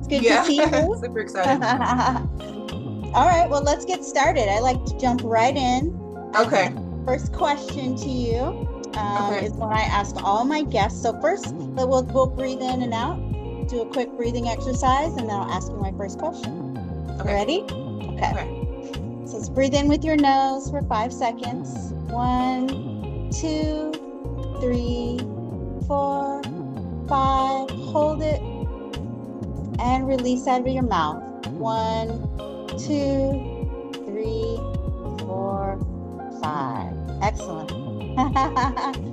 good to Yeah, see you. super excited. All right, well, let's get started. I like to jump right in. Okay. First question to you Okay. is one I ask all my guests. So first, we'll breathe in and out, do a quick breathing exercise, and then I'll ask you my first question. Okay. Ready? Okay. Okay. So let's breathe in with your nose for 5 seconds. 1, 2, 3, 4, 5. Hold it and release out of your mouth. 1, 2, 3, 4, 5. Excellent.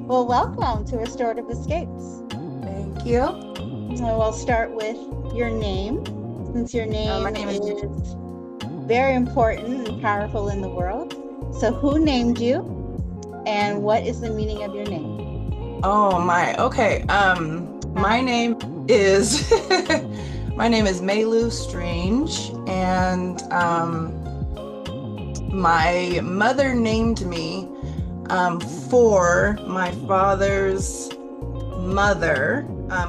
Well, welcome to Restorative Escapes. Thank you. So we'll start with your name, since your My name name is is very important and powerful in the world. So who named you, and what is the meaning of your name? Oh my. Okay. My name is my name is Maelu Strange, and my mother named me for my father's mother,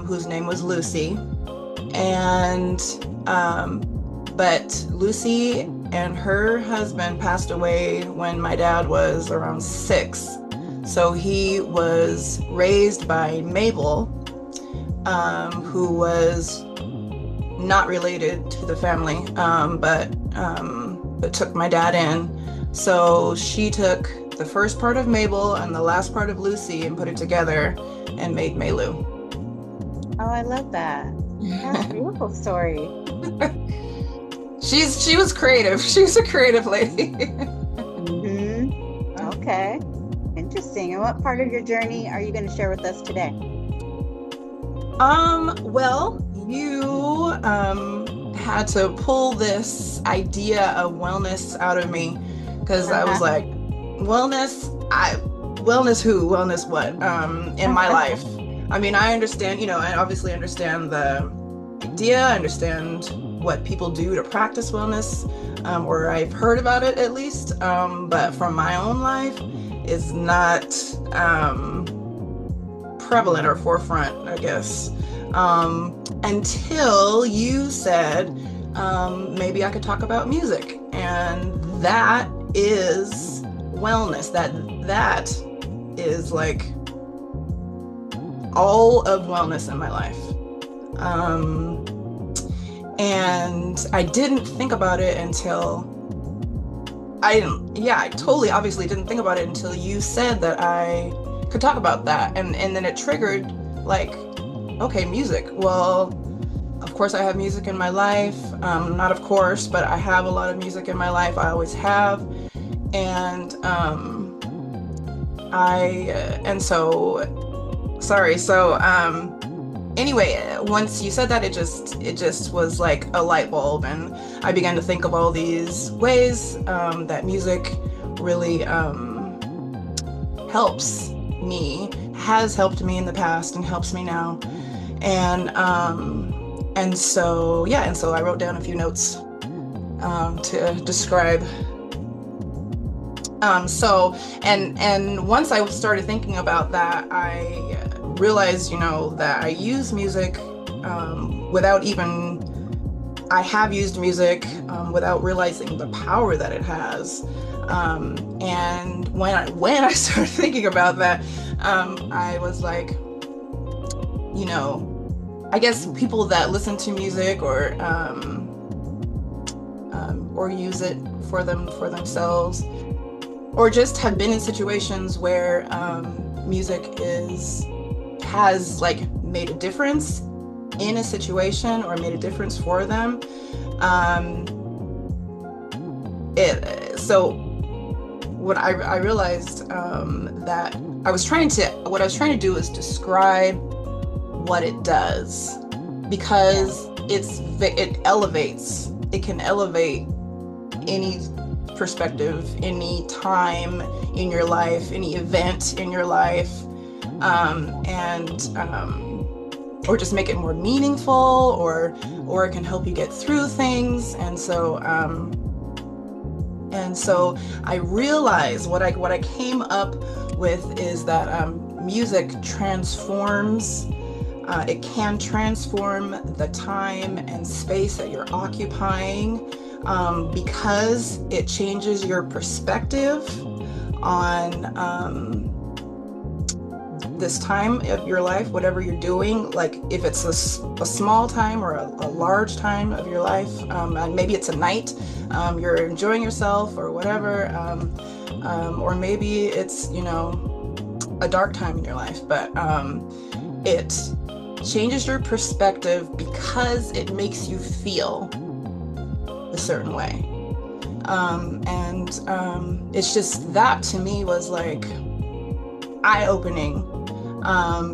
whose name was Lucy, and but Lucy and her husband passed away when my dad was around 6. So he was raised by Mabel, who was not related to the family, but took my dad in. So she took the first part of Mabel and the last part of Lucy and put it together and made Mealu. Oh, I love that. That's a beautiful story. She was creative. She was a creative lady. Okay. Interesting. And what part of your journey are you going to share with us today? Well, you had to pull this idea of wellness out of me, because I was like, wellness, wellness who? Wellness what? In my life. I mean, I understand, I obviously understand the idea, I understand what people do to practice wellness, or I've heard about it at least, but from my own life, it's not prevalent or forefront, I guess, until you said maybe I could talk about music, and that is wellness. That is like all of wellness in my life. And I didn't think about it until I totally obviously didn't think about it until you said that I could talk about that. And then it triggered, like, okay, music. Well, of course I have music in my life. Not of course, but I have a lot of music in my life. I always have. And anyway, once you said that, it just was like a light bulb, and I began to think of all these ways that music really has helped me in the past and helps me now. And so I wrote down a few notes to describe. And once I started thinking about that, I realized, that I use music I have used music without realizing the power that it has. And when I started thinking about that, I was like, I guess people that listen to music or use it for themselves, or just have been in situations where music has like made a difference in a situation or made a difference for them. So what I realized that what I was trying to do is describe what it does, because it can elevate any perspective, any time in your life, any event in your life, or just make it more meaningful, or it can help you get through things. And so I realized what I came up with is that music transforms It can transform the time and space that you're occupying, because it changes your perspective on this time of your life, whatever you're doing. Like if it's a small time or a large time of your life, and maybe it's a night, you're enjoying yourself or whatever, or maybe it's, you know, a dark time in your life, but it changes your perspective because it makes you feel a certain way. It's just, that to me was like eye-opening,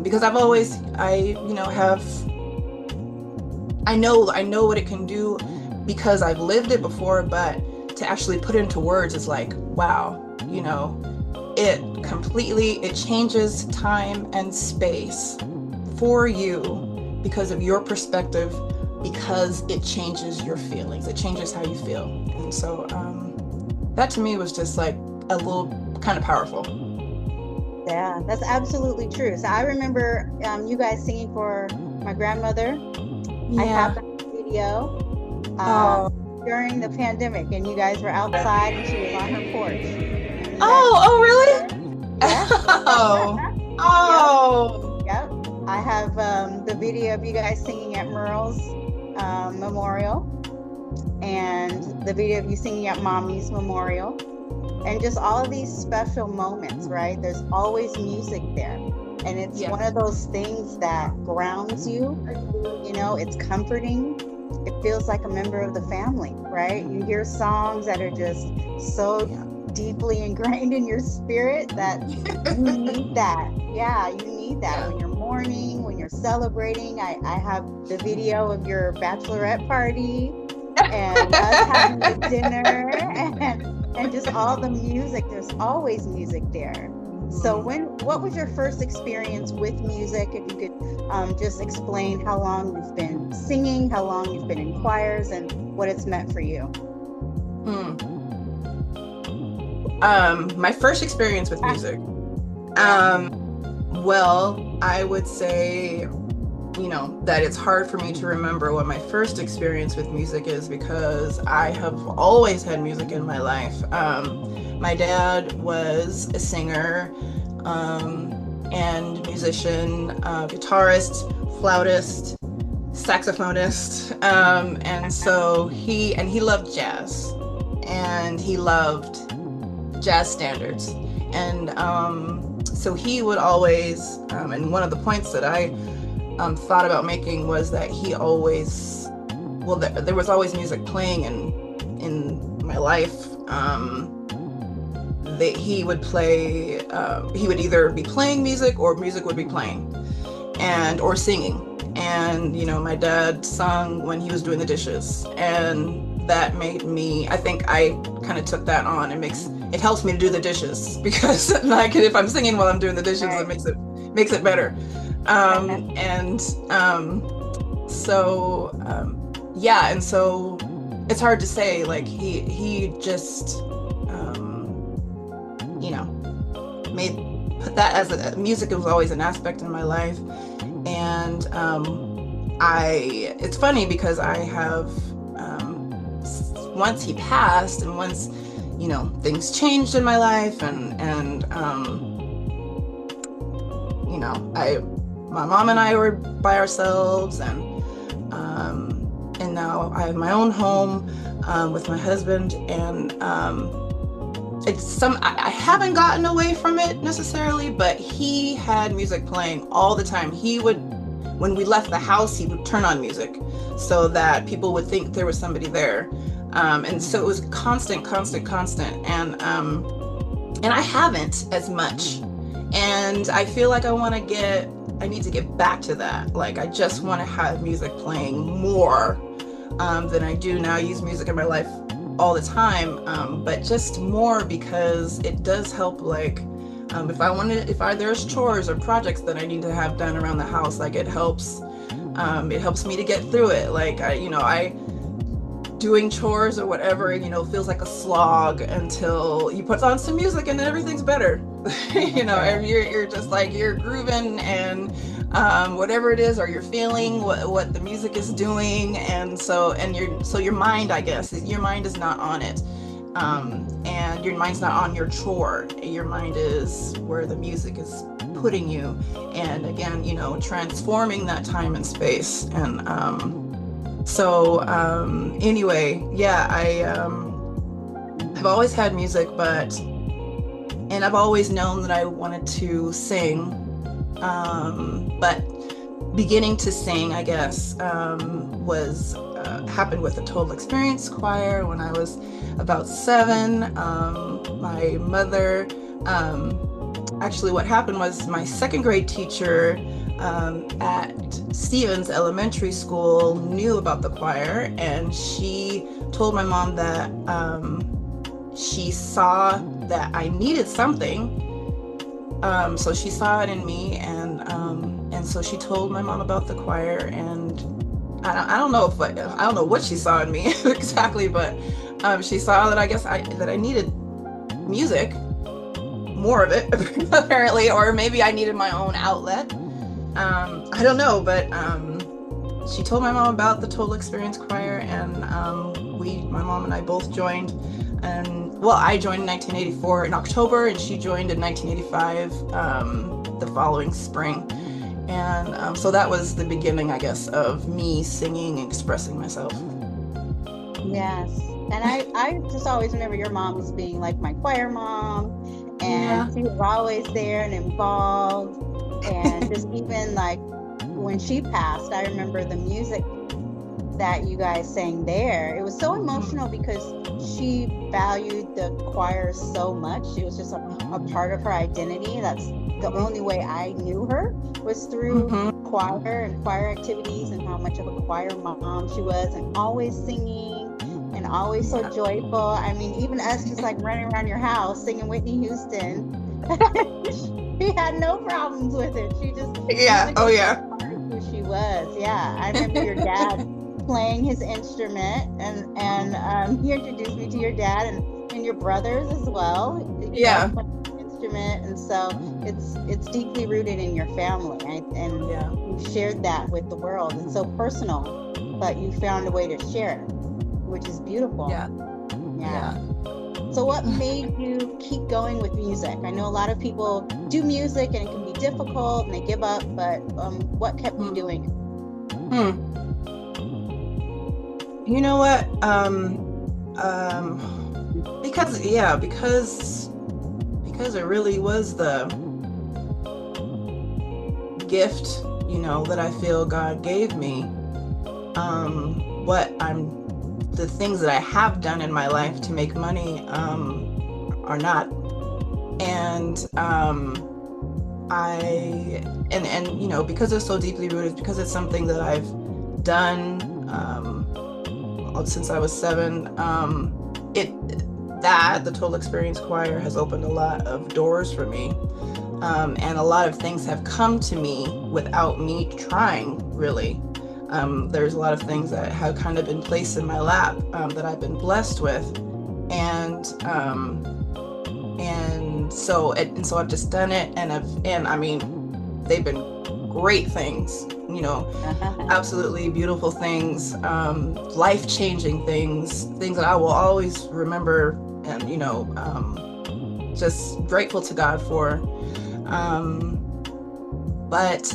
because I've always, I know what it can do because I've lived it before, but to actually put into words is like, wow, you know, it changes time and space for you because of your perspective, because it changes your feelings, it changes how you feel. And so that to me was just like a little kind of powerful. Yeah, that's absolutely true. So I remember you guys singing for my grandmother. Yeah. I have that video during the pandemic, and you guys were outside and she was on her porch. Oh, really? Yeah. Oh. Yep. I have the video of you guys singing at Merle's memorial, and the video of you singing at Mommy's memorial, and just all of these special moments, right? There's always music there, and it's one of those things that grounds you. You know, it's comforting. It feels like a member of the family, right? You hear songs that are just so deeply ingrained in your spirit that you need that. Yeah, you need that when you're mourning, when you're celebrating. I have the video of your bachelorette party and us having the dinner and just all the music. There's always music there. So what was your first experience with music? If you could just explain how long you've been singing, how long you've been in choirs, and what it's meant for you. My first experience with music. Well, I would say, you know, that it's hard for me to remember what my first experience with music is, because I have always had music in my life. My dad was a singer and musician, guitarist, flautist, saxophonist, and so he loved jazz, and he loved jazz standards, and so he would always, and one of the points that I thought about making was that he always, well, there was always music playing in my life. That he would play, he would either be playing music or music would be playing, or singing. And, you know, my dad sung when he was doing the dishes, and that made me, I think I kind of took that on. It helps me to do the dishes, because like if I'm singing while I'm doing the dishes, it makes it better. And so it's hard to say, like he just you know, put that as music was always an aspect in my life. And it's funny because I have, once he passed and once, you know, things changed in my life, and you know, my mom and I were by ourselves, and now I have my own home with my husband, and I haven't gotten away from it necessarily, but he had music playing all the time. He would, when we left the house, he would turn on music so that people would think there was somebody there. And so it was constant. And I haven't as much. And I feel like I need to get back to that. Like, I just want to have music playing more than I do now. I use music in my life all the time, but just more because it does help. Like, if there's chores or projects that I need to have done around the house, like it helps me to get through it. Like, doing chores or whatever, you know, feels like a slog until you put on some music and then everything's better. You know, you're just like, you're grooving, and whatever it is, or you're feeling what the music is doing. And so your mind, I guess, your mind is not on it. And your mind's not on your chore. Your mind is where the music is putting you. And again, transforming that time and space. And anyway, yeah, I've always had music, and I've always known that I wanted to sing. But beginning to sing, I guess, happened with the Total Experience Choir when I was about 7. My mother, actually what happened was my second grade teacher at Stevens Elementary School knew about the choir, and she told my mom that she saw that I needed something. So she saw it in me, and so she told my mom about the choir, and I don't know what she saw in me exactly, but she saw that that I needed music, more of it apparently, or maybe I needed my own outlet. I don't know, but she told my mom about the Total Experience Choir, and my mom and I both joined. And well, I joined in 1984 in October, and she joined in 1985 the following spring. And so that was the beginning, I guess, of me singing and expressing myself. Yes. And I just always remember your mom as being like my choir mom, and she was always there and involved. And just even like when she passed, I remember the music that you guys sang there. It was so emotional because she valued the choir so much. It was just a part of her identity. That's the only way I knew her, was through choir and choir activities, and how much of a choir mom she was, and always singing and always so joyful. I mean, even us just like running around your house singing Whitney Houston, she had no problems with it. She just who she was. Yeah, I remember your dad playing his instrument, and he introduced me to your dad and your brothers as well. Instrument, and so it's deeply rooted in your family, and you shared that with the world. It's so personal, but you found a way to share it, which is beautiful. Yeah. So what made you keep going with music? I know a lot of people do music and it can be difficult and they give up, but what kept you doing it? You know what? Because it really was the gift, that I feel God gave me. The things that I have done in my life to make money are not. And because it's so deeply rooted, because it's something that I've done since I was 7, the Total Experience Choir has opened a lot of doors for me, and a lot of things have come to me without me trying, really. There's a lot of things that have kind of been placed in my lap that I've been blessed with, and so I've just done it, and I mean, they've been great things, absolutely beautiful things, life-changing things that I will always remember, and just grateful to God for. But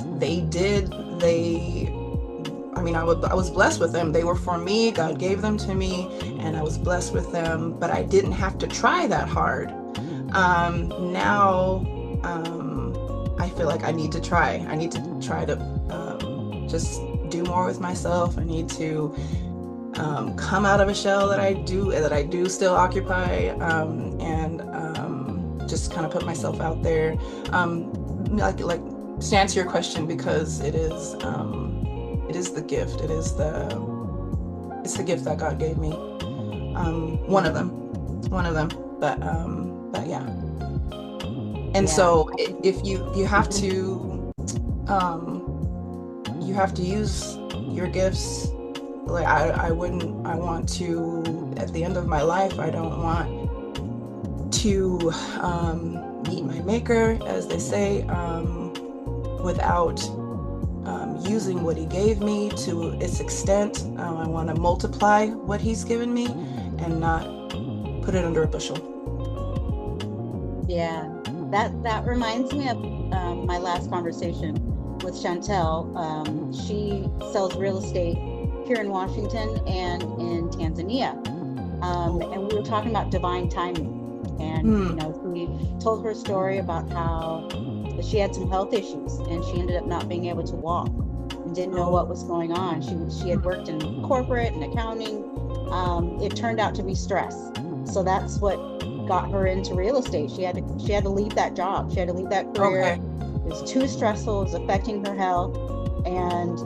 I was blessed with them. They were for me. God gave them to me, and I was blessed with them, but I didn't have to try that hard. Now I feel like I need to try. I need to try to just do more with myself. I need to come out of a shell that I do still occupy, and just kind of put myself out there. Like to answer your question, because it is the gift. It's the gift that God gave me. One of them. But yeah. And so if you have to use your gifts. Like I want to, at the end of my life, I don't want to meet my maker, as they say, without using what he gave me to its extent. I want to multiply what he's given me and not put it under a bushel. Yeah, that reminds me of my last conversation with Chantel. She sells real estate here in Washington and in Tanzania. And we were talking about divine timing. And, she told her story about how she had some health issues and she ended up not being able to walk and didn't know what was going on. She had worked in corporate and accounting. It turned out to be stress. So that's what got her into real estate. She had to leave that job. She had to leave that career. Okay. It was too stressful. It was affecting her health. And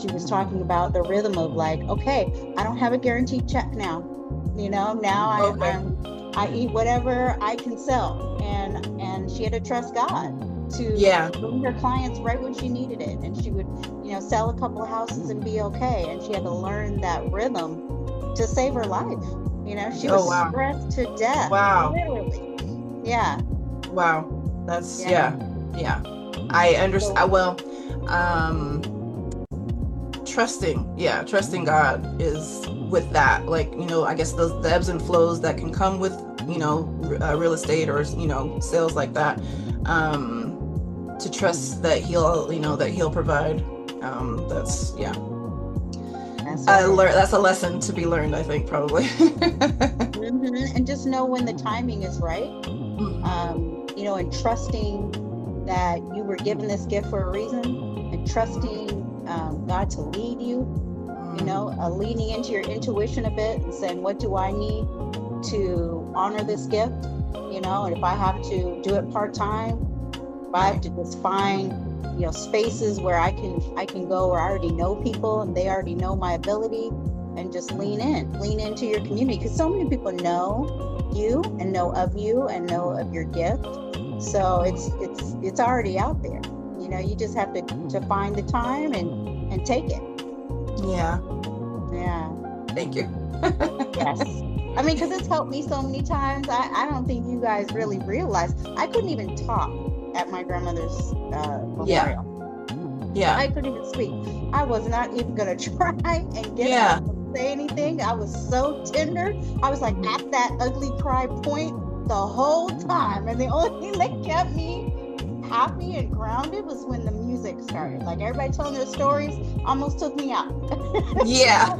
she was talking about the rhythm of like, okay, I don't have a guaranteed check now. Now I eat whatever I can sell. And she had to trust God to bring her clients right when she needed it. And she would, sell a couple of houses and be okay. And she had to learn that rhythm to save her life. She was stressed to death. Wow. Literally. Yeah. Wow. That's yeah. I understand. Trusting God is with that. Like, I guess the ebbs and flows that can come with, real estate or, sales like that. To trust that he'll provide. That's a lesson to be learned, I think, probably. And just know when the timing is right. And trusting that you were given this gift for a reason, and trusting God to lead you, leaning into your intuition a bit and saying, what do I need to honor this gift? And if I have to do it part-time, if I have to just find spaces where I can go where I already know people and they already know my ability, and just lean into your community, because so many people know you and know of you and know of your gift. So it's already out there. You just have to find the time and take it. Yeah. Thank you. Yes. I mean, because it's helped me so many times. I don't think you guys really realize I couldn't even talk at my grandmother's memorial. Yeah. I couldn't even speak. I was not even going to try and get up and say anything. I was so tender. I was like at that ugly cry point the whole time. And the only thing that kept me happy and grounded was when the music started. Like, everybody telling their stories almost took me out. Yeah.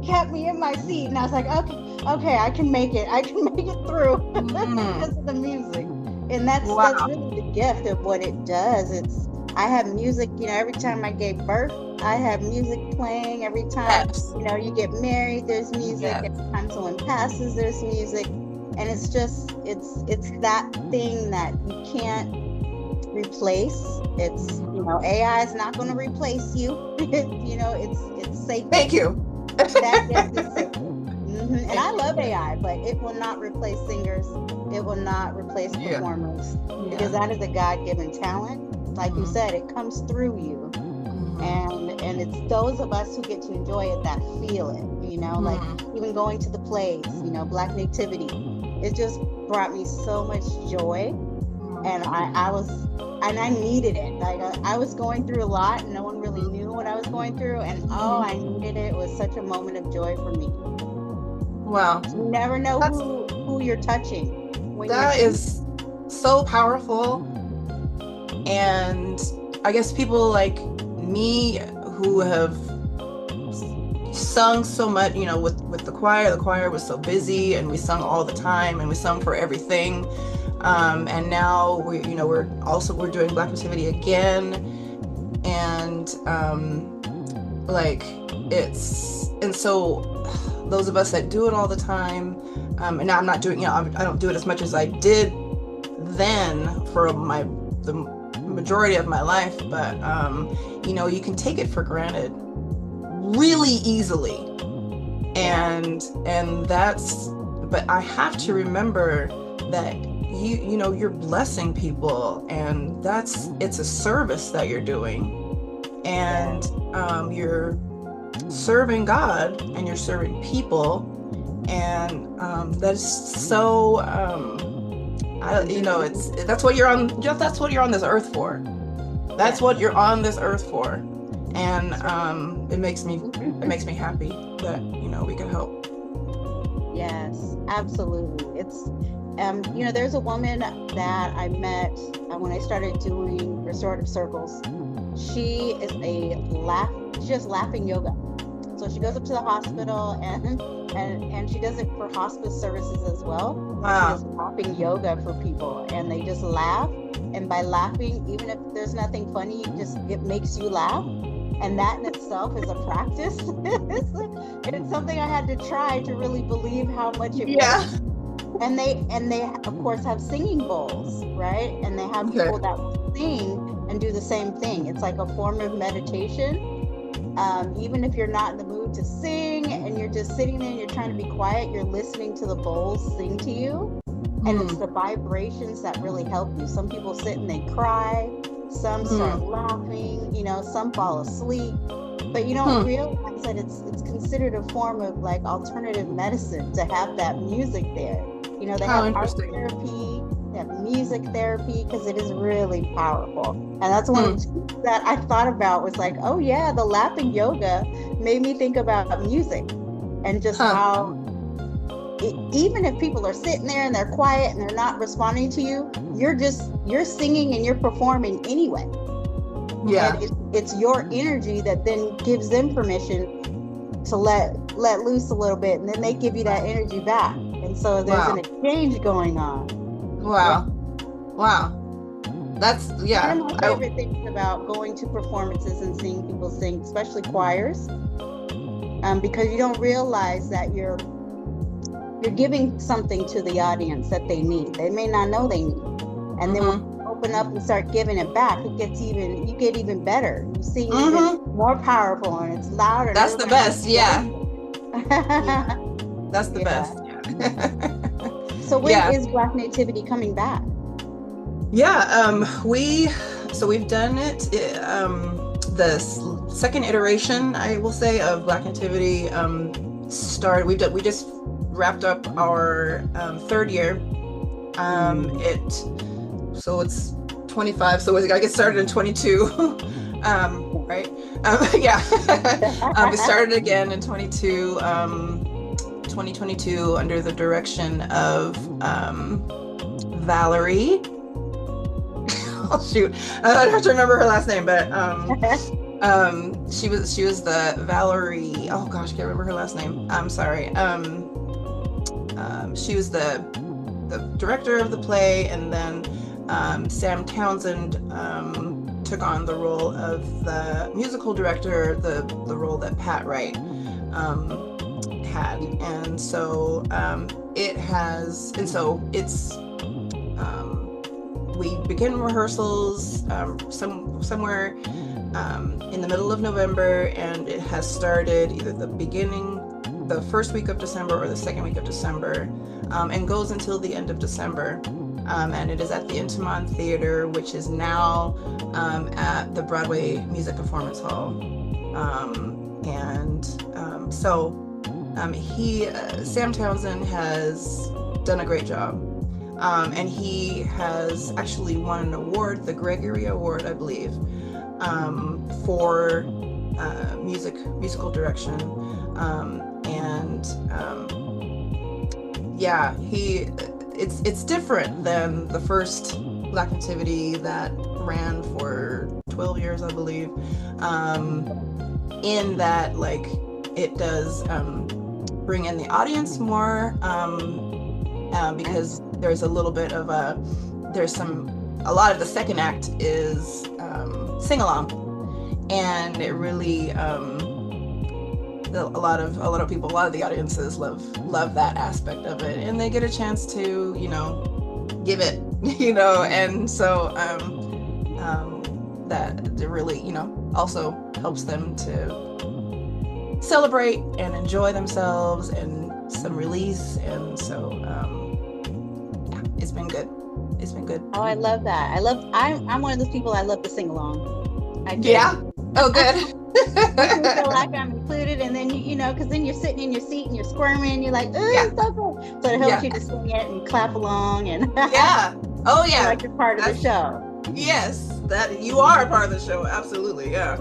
Kept me in my seat. And I was like, okay, I can make it. I can make it through because of the music. And that's really the gift of what it does. I have music, every time I gave birth, I have music playing. Every time, you get married, there's music. Every time someone passes, there's music. And it's just, it's that thing that you can't replace. It's, AI is not going to replace you. It's sacred. Thank you. That gift is sacred. And I love AI, but it will not replace singers. It will not replace performers, because that is a God-given talent. Like you said, it comes through you. And it's those of us who get to enjoy it that feel it, like even going to the plays, Black Nativity. It just brought me so much joy. And I needed it. Like I was going through a lot and no one really knew what I was going through. And I needed it. It was such a moment of joy for me. Wow. You never know who you're touching. That is so powerful. And I guess people like me who have sung so much, with the choir was so busy and we sung all the time and we sung for everything. And now we're doing Black Nativity again. And so those of us that do it all the time, and now I'm not doing, I don't do it as much as I did then for the majority of my life, but you can take it for granted really easily, and but I have to remember that you're blessing people, and it's a service that you're doing, and you're serving God and you're serving people, and that's so that's what you're on this earth for. That's what you're on this earth for. And it makes me happy that, you know, we can help. Yes, absolutely. It's you know, there's a woman that I met when I started doing restorative circles. She is she does laughing yoga. So she goes up to the hospital and she does it for hospice services as well. Wow. She does laughing yoga for people, and they just laugh. And by laughing, even if there's nothing funny, it makes you laugh. And that in itself is a practice. It's something I had to try to really believe how much it works. And they of course have singing bowls, right? And they have people that will sing and do the same thing. It's like a form of meditation. Even if you're not in the mood to sing and you're just sitting there and you're trying to be quiet, you're listening to the bowls sing to you. And it's the vibrations that really help you. Some people sit and they cry, some start laughing, you know, some fall asleep. But you don't realize that it's considered a form of like alternative medicine to have that music there. You know, they have art therapy, they have music therapy, because it is really powerful. And that's one of the things that I thought about was like, oh yeah, the laughing yoga made me think about music and just how even if people are sitting there and they're quiet and they're not responding to you, you're singing and you're performing anyway. Yeah. And it's your energy that then gives them permission to let loose a little bit, and then they give you that energy back. And so there's an exchange going on. Wow. That's, One of my favorite things about going to performances and seeing people sing, especially choirs, because you don't realize that you're giving something to the audience that they need. They may not know they need. And then when you open up and start giving it back, you get even better. You sing even more powerful, and it's louder. That's the best, That's the best. So when is Black Nativity coming back? We've done it. The second iteration, I will say, of Black Nativity started. We just wrapped up our third year. It's 25, so I get started in 22. Right? We started again in 2022 under the direction of Valerie. Oh shoot, I have to remember her last name, but she was the Valerie. Oh gosh, I can't remember her last name. I'm sorry. She was the director of the play, and then Sam Townsend took on the role of the musical director, the role that Pat Wright had, and so we begin rehearsals somewhere in the middle of November, and it has started either the first week of December or the second week of December, and goes until the end of December. And it is at the Intiman Theater, which is now at the Broadway Music Performance Hall. Sam Townsend has done a great job. And he has actually won an award, the Gregory Award, I believe, for musical direction. It's different than the first Black Nativity that ran for 12 years, I believe, in that, like, it does bring in the audience more, because there's a little bit of a lot of the second act is sing-along, and it really a lot of the audiences love that aspect of it, and they get a chance to, give it, and so that it really, also helps them to celebrate and enjoy themselves and some release, and so it's been good. Oh, I love that. I'm one of those people, I love to sing along. I do. Yeah. Oh, good. I feel like I'm included, and then because then you're sitting in your seat and you're squirming, you're like, oh, it's so good. So it helps you to sing it and clap along, and oh yeah, like you're part of the show. Yes, that you are a part of the show. Absolutely, yeah.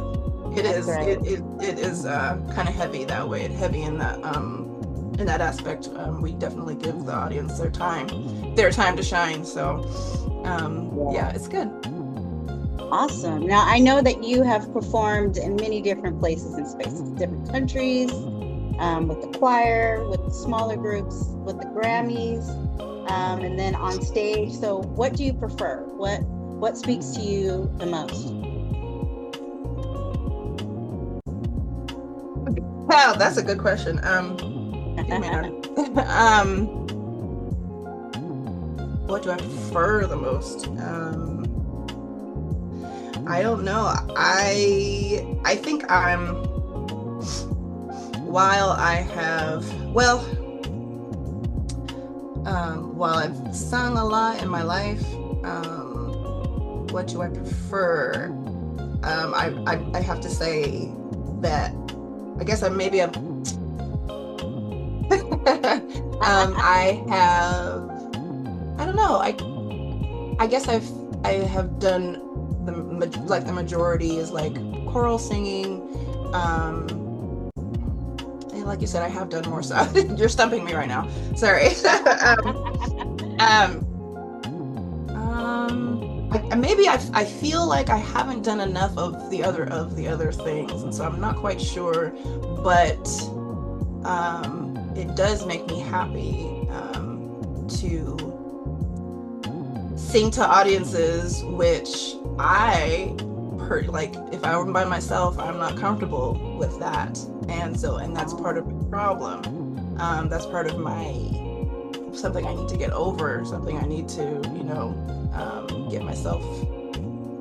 It That's is. right. It is kind of heavy that way. Heavy in that aspect. We definitely give the audience their time to shine. So, yeah, it's good. Awesome. Now, I know that you have performed in many different places and spaces, different countries, with the choir, with the smaller groups, with the Grammys, and then on stage. So what do you prefer? What speaks to you the most? Wow, that's a good question. What do I prefer the most? I don't know. I think while I've sung a lot in my life, what do I prefer? I have to say that I guess I don't know. I guess I have done the majority is like choral singing. And like you said, I have done more stuff. You're stumping me right now. Sorry. Maybe I feel like I haven't done enough of the other things, and so I'm not quite sure. But it does make me happy to sing to audiences, which like if I were by myself, I'm not comfortable with that, and that's part of the problem. That's part of something I need to get over, something I need to get myself.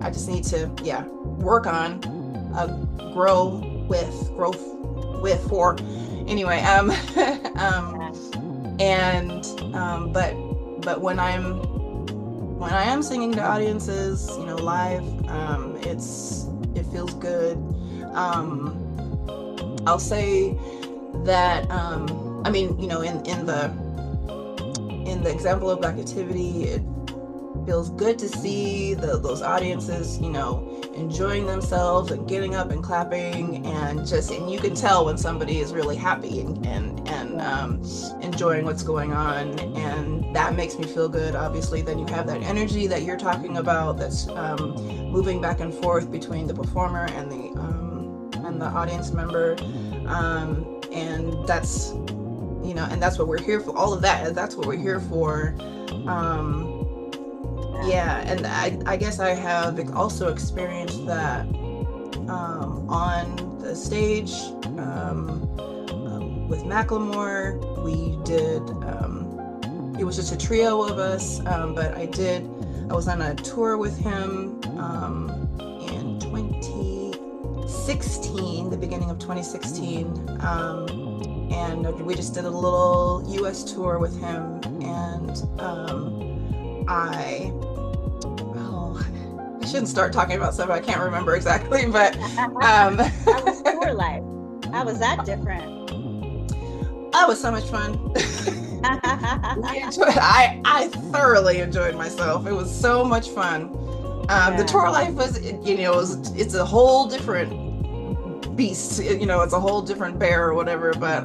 I just need to work on, grow for anyway. But when I am singing to audiences, live, it feels good. I'll say that in the example of Black Activity, it feels good to see those audiences, enjoying themselves and getting up and clapping, and you can tell when somebody is really happy and enjoying what's going on, and that makes me feel good. Obviously, then you have that energy that you're talking about that's moving back and forth between the performer and the audience member, and that's that's what we're here for. All of that's what we're here for. And I guess I have also experienced that on the stage with Macklemore. We did, it was just a trio of us, but I was on a tour with him in 2016, the beginning of 2016, and we just did a little US tour with him, and I shouldn't start talking about stuff I can't remember exactly, but How was tour life? How was that different? That was so much fun. I thoroughly enjoyed myself. It was so much fun. The tour life was, it's a whole different beast. It's a whole different bear or whatever. But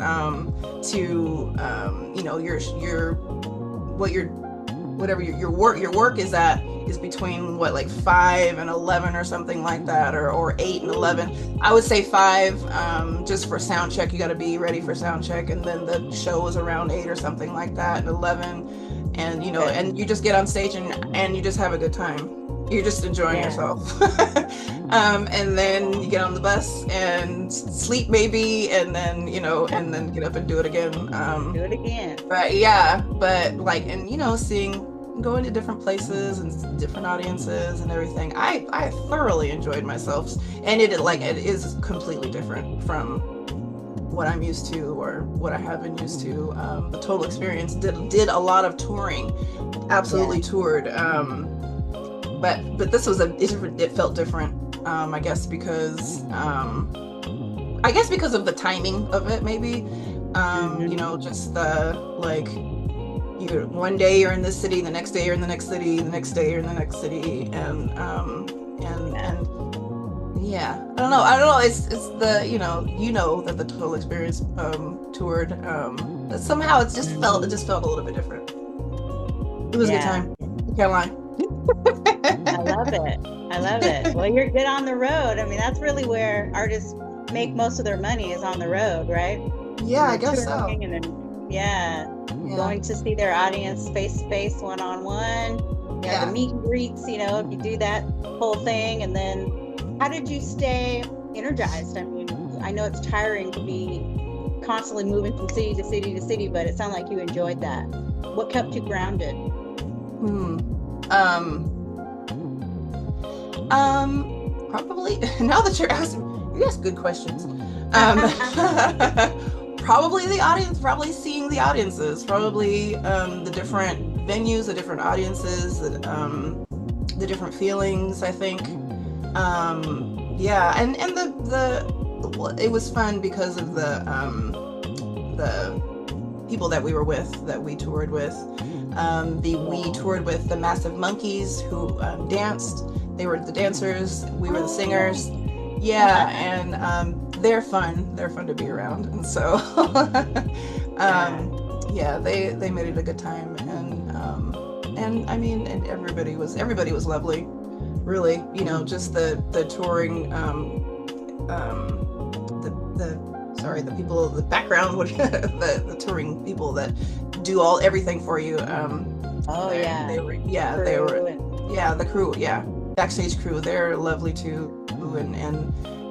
your work is between like 5 and 11 or something like that, or 8 and 11. I would say 5, just for sound check. You got to be ready for sound check, and then the show is around 8 or something like that, and 11, and and you just get on stage and you just have a good time. You're just enjoying yourself. And then you get on the bus and sleep maybe, and then and then get up and do it again. Do it again. But going to different places and different audiences and everything. I thoroughly enjoyed myself, and it is completely different from what I'm used to or what I have been used to. The total experience did a lot of touring, absolutely toured. But this was it felt different. I guess because of the timing of it, maybe. Just the one day you're in this city, the next day you're in the next city, the next day you're in the next city, and and yeah, I don't know, it's the, that the Total Experience toured, but somehow it just felt a little bit different. It was a good time. I can't lie. I love it. Well, you're good on the road. I mean, that's really where artists make most of their money, is on the road, right? Yeah, I guess so. And then, going to see their audience face to face, one-on-one. The meet and greets, if you do that whole thing. And then how did you stay energized? I mean, I know it's tiring to be constantly moving from city to city to city, but it sounded like you enjoyed that. What kept you grounded? Probably, now that you're asking, you ask good questions. Probably the audience, probably seeing the audiences, probably the different venues, the different audiences, the different feelings, I think. And it was fun because of the people that we were with, that we toured with. We toured with the Massive Monkeys, who danced. They were the dancers, we were the singers. Yeah, and they're fun. They're fun to be around, and so they made it a good time, and I mean, and everybody was lovely, really. Just the touring, the people, the background, the touring people that do everything for you. They were the crew, backstage crew. They're lovely too,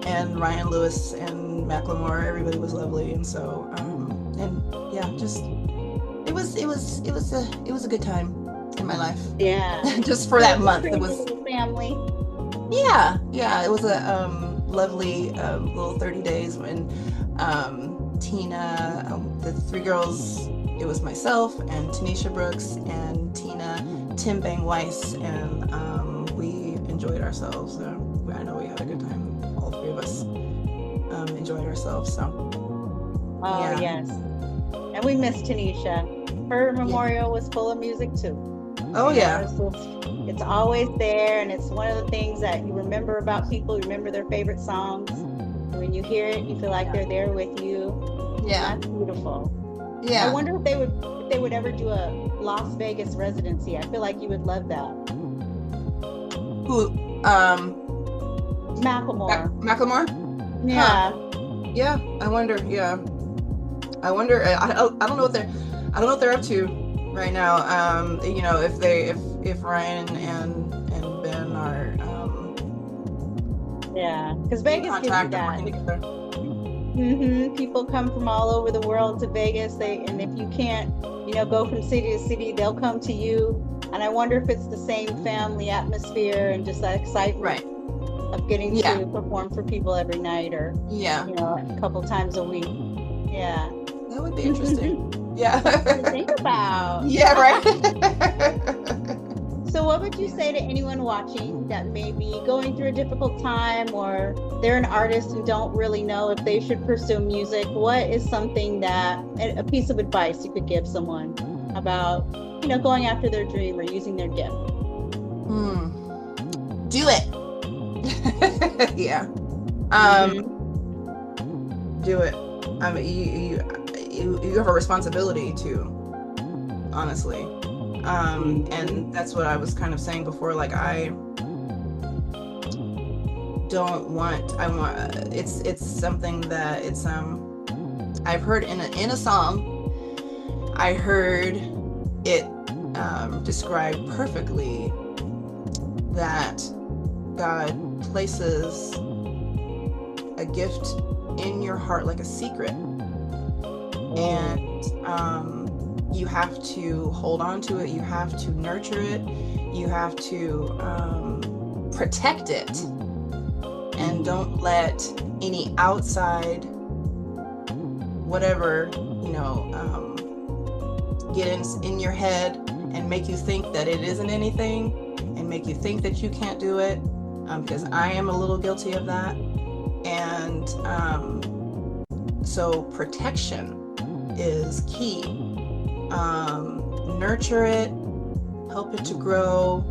and Ryan Lewis and Macklemore, everybody was lovely, and so it was a good time in my life. Just for that month. It was family. It was a lovely little 30 days when Tina, the three girls, it was myself and Tanisha Brooks and Tina, Tim Bang Weiss, and we enjoyed ourselves. I know we had a good time. All three of us enjoyed ourselves. So. Yes. And we missed Tanisha. Her memorial was full of music too. It's always there, and it's one of the things that you remember about people. You remember their favorite songs. When you hear it, you feel like they're there with you. That's beautiful. I wonder if they would ever do a Las Vegas residency. I feel like you would love that. Who? Macklemore? Yeah. Yeah, I wonder. Yeah, I wonder. I don't know what they're up to right now. If Ryan and Ben are. Because Vegas gives you that. People come from all over the world to Vegas. And if you can't, go from city to city, they'll come to you. And I wonder if it's the same family atmosphere and just that excitement of getting to perform for people every night, or a couple times a week. Yeah, that would be interesting. To think about. Yeah, right. So what would you say to anyone watching that may be going through a difficult time, or they're an artist and don't really know if they should pursue music? What is something a piece of advice you could give someone about, going after their dream or using their gift? Do it. Do it. I mean, you have a responsibility to, honestly. And that's what I was kind of saying before. Like, I want, it's something that I've heard in a song, I heard it described perfectly that God places a gift in your heart like a secret, and you have to hold on to it, you have to nurture it, you have to protect it, and don't let any outside whatever get in your head and make you think that it isn't anything, and make you think that you can't do it, because I am a little guilty of that. And so protection is key. Nurture it, help it to grow,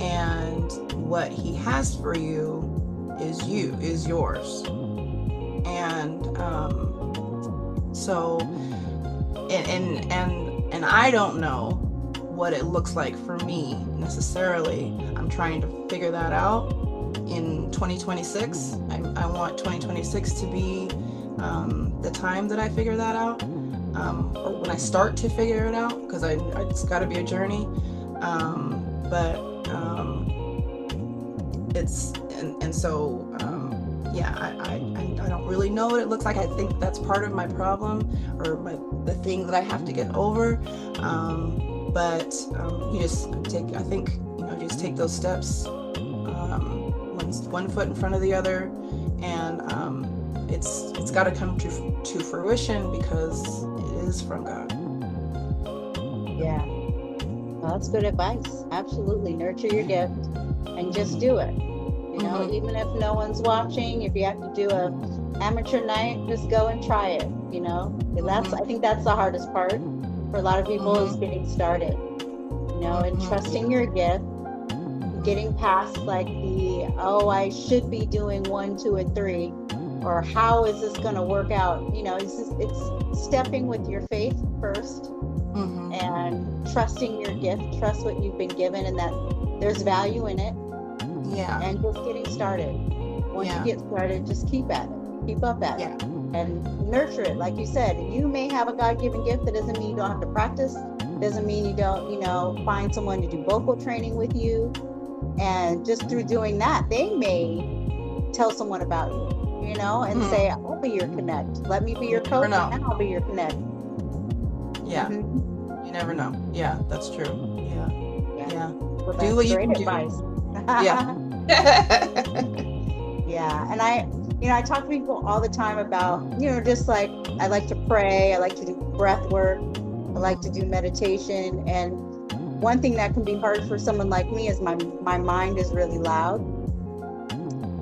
and what he has for you is yours. And so and I don't know what it looks like for me necessarily. I'm trying to figure that out in 2026. I want 2026 to be the time that I figure that out, or when I start to figure it out, because it's got to be a journey. But it's so yeah, I don't really know what it looks like. I think that's part of my problem, or the thing that I have to get over. But you just take those steps, one foot in front of the other, and it's got to come to fruition, because it is from God. Yeah, well, that's good advice. Absolutely, nurture your gift and just do it. You know, even if no one's watching, if you have to do a amateur night, just go and try it. You know, I think that's the hardest part for a lot of people, is getting started. You know, and trusting your gift, getting past like I should be doing 1, 2, and 3, or how is this going to work out? You know, it's stepping with your faith first, and trusting your gift, trust what you've been given, and that there's value in it. Yeah. And just getting started. Once you get started, just keep at it. Keep up at it. And nurture it. Like you said, you may have a God-given gift. That doesn't mean you don't have to practice. Doesn't mean you don't, find someone to do vocal training with you. And just through doing that, they may tell someone about you, and say, I'll be your connect. Let me be your coach, and I'll be your connect. Yeah. You never know. Yeah, that's true. Yeah. Well, do what you can advice. do. Yeah. Yeah. And I talk to people all the time about, just like, I like to pray, I like to do breath work, I like to do meditation. And one thing that can be hard for someone like me is my mind is really loud.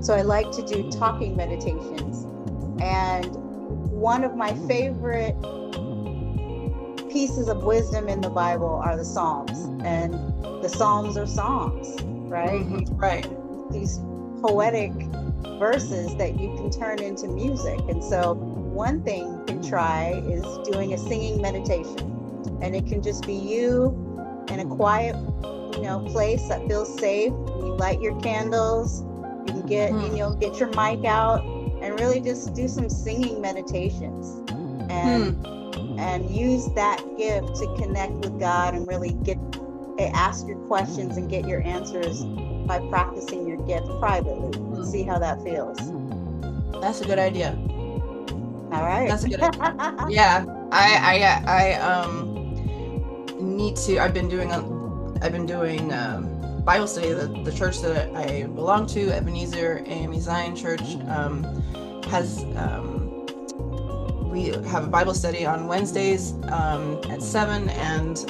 So I like to do talking meditations. And one of my favorite pieces of wisdom in the Bible are the Psalms. And the Psalms are songs, right? Right. These poetic verses that you can turn into music. And so one thing you can try is doing a singing meditation. And it can just be you in a quiet, place that feels safe. You light your candles, you can get your mic out and really just do some singing meditations. And use that gift to connect with God and really ask your questions and get your answers by practicing your gift privately. See how that feels. That's a good idea. All right. That's a good idea. Yeah. I need to. I've been doing Bible study. The church that I belong to, Ebenezer AME Zion Church, has. We have a Bible study on Wednesdays at 7, and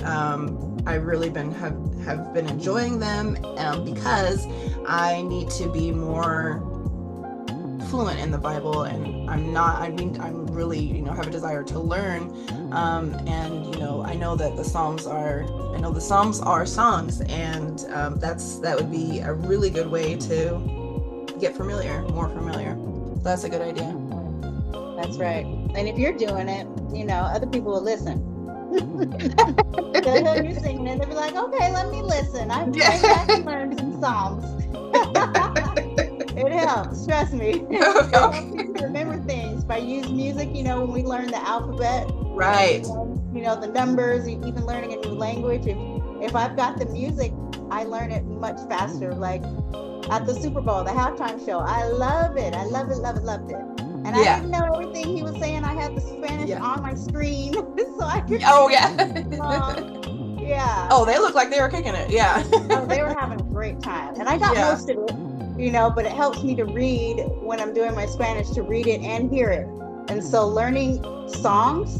I really have been enjoying them because I need to be more fluent in the Bible, and I'm not. I'm really have a desire to learn, and I know that the Psalms are. I know the Psalms are songs, and that would be a really good way to get more familiar. That's a good idea. That's right. And if you're doing it, other people will listen. They'll hear you singing and they'll be like, okay, let me listen. I'm going back and learn some Psalms. It helps, trust me. It helps you remember things by using music, when we learn the alphabet. Right. The numbers, even learning a new language. If I've got the music, I learn it much faster. Like at the Super Bowl, the halftime show, I love it. I loved it. And I didn't know everything he was saying. I had the Spanish on my screen, so I could. Oh yeah. Yeah. Oh, they look like they were kicking it. Yeah. Oh, they were having a great time, and I got most of it, But it helps me to read when I'm doing my Spanish, to read it and hear it. And so, learning songs,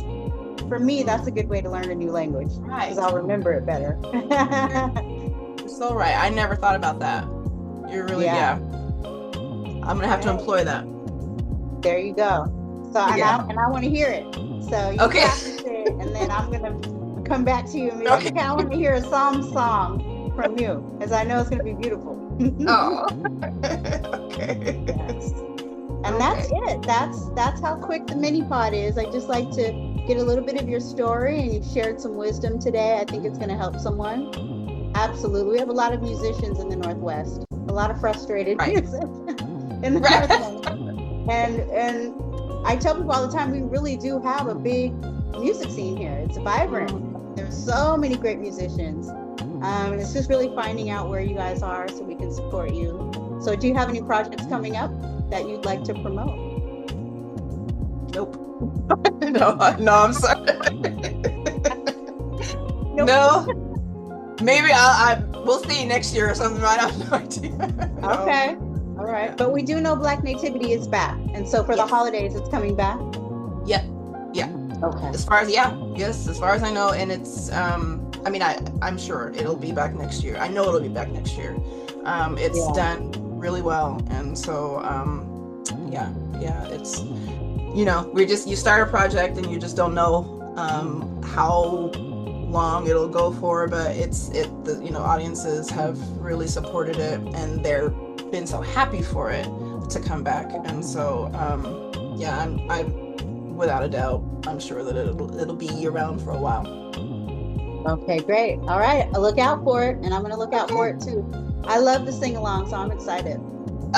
for me, that's a good way to learn a new language. Right. Because I'll remember it better. You're so right. I never thought about that. You're really I'm gonna have to employ that. There you go. So and I want to hear it. So you practice it, and then I'm gonna come back to you and be like, okay, I want to hear a Psalm song. from you, because I know it's going to be beautiful. Oh, okay. Yes. And that's it. That's how quick the mini pod is. I just like to get a little bit of your story, and you've shared some wisdom today. I think it's going to help someone. Absolutely. We have a lot of musicians in the Northwest, a lot of frustrated musicians in the Northwest. And I tell people all the time, we really do have a big music scene here. It's vibrant. There's so many great musicians. And it's just really finding out where you guys are so we can support you. So do you have any projects coming up that you'd like to promote? Nope. No, I'm sorry. Nope. No. Maybe we'll see next year or something. I have no idea. Okay. All right. But we do know Black Nativity is back. And so for the holidays, it's coming back? Yeah. Okay. As far as I know. And it's, I mean, I'm sure it'll be back next year. I know it'll be back next year. It's done really well. And so, it's, you start a project and you just don't know how long it'll go for, but the audiences have really supported it, and they're been so happy for it to come back. And so, I'm without a doubt, I'm sure that it'll be around for a while. Okay, great. All right, I'll look out for it, and I'm going to look out for it too. I love to sing along, so I'm excited.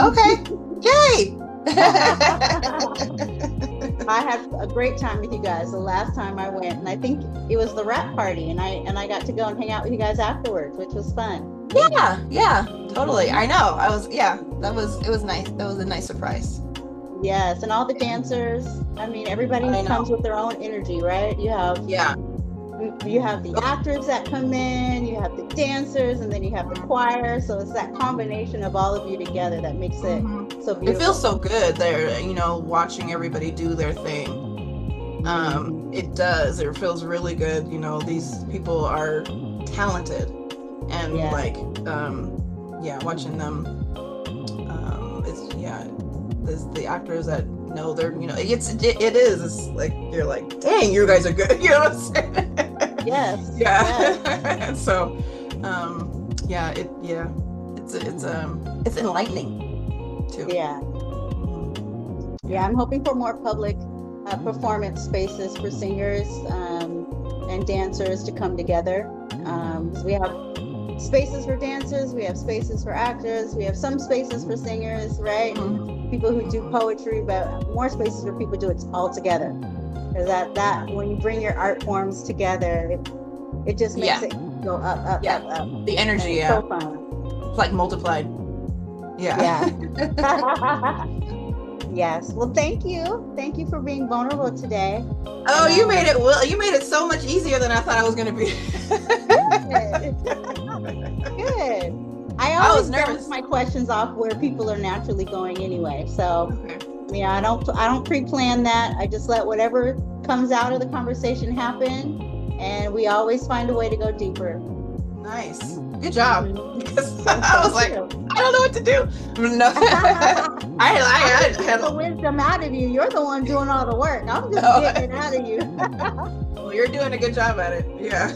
Okay, yay! I had a great time with you guys the last time I went, and I think it was the rap party, and I got to go and hang out with you guys afterwards, which was fun. Yeah, totally. I know. It was nice. That was a nice surprise. Yes, and all the dancers. I mean, everybody comes with their own energy, right? You have the actors that come in, you have the dancers, and then you have the choir. So it's that combination of all of you together that makes it so beautiful. It feels so good there, watching everybody do their thing. It does. It feels really good. These people are talented, and watching them. There's the actors that know they're, it is. It's like you're like, dang, you guys are good. You know what I'm saying? Yes. Yeah. So, it's enlightening too. Yeah. I'm hoping for more public performance spaces for singers and dancers to come together. We have spaces for dancers, we have spaces for actors, we have some spaces for singers, right? People who do poetry, but more spaces where people do it all together. Because that when you bring your art forms together, it just makes it go up. The energy, so fun. It's like multiplied. Yeah. Yes. Well, thank you. Thank you for being vulnerable today. Oh, you made it. Well, you made it so much easier than I thought I was going to be. Good. I always bounce my questions off where people are naturally going anyway. So, I don't pre-plan that. I just let whatever comes out of the conversation happen, and we always find a way to go deeper. Nice. Good job. Because I was like, I don't know what to do. No. I had the wisdom out of you. You're the one doing all the work. I'm just getting it out of you. Well, you're doing a good job at it. Yeah.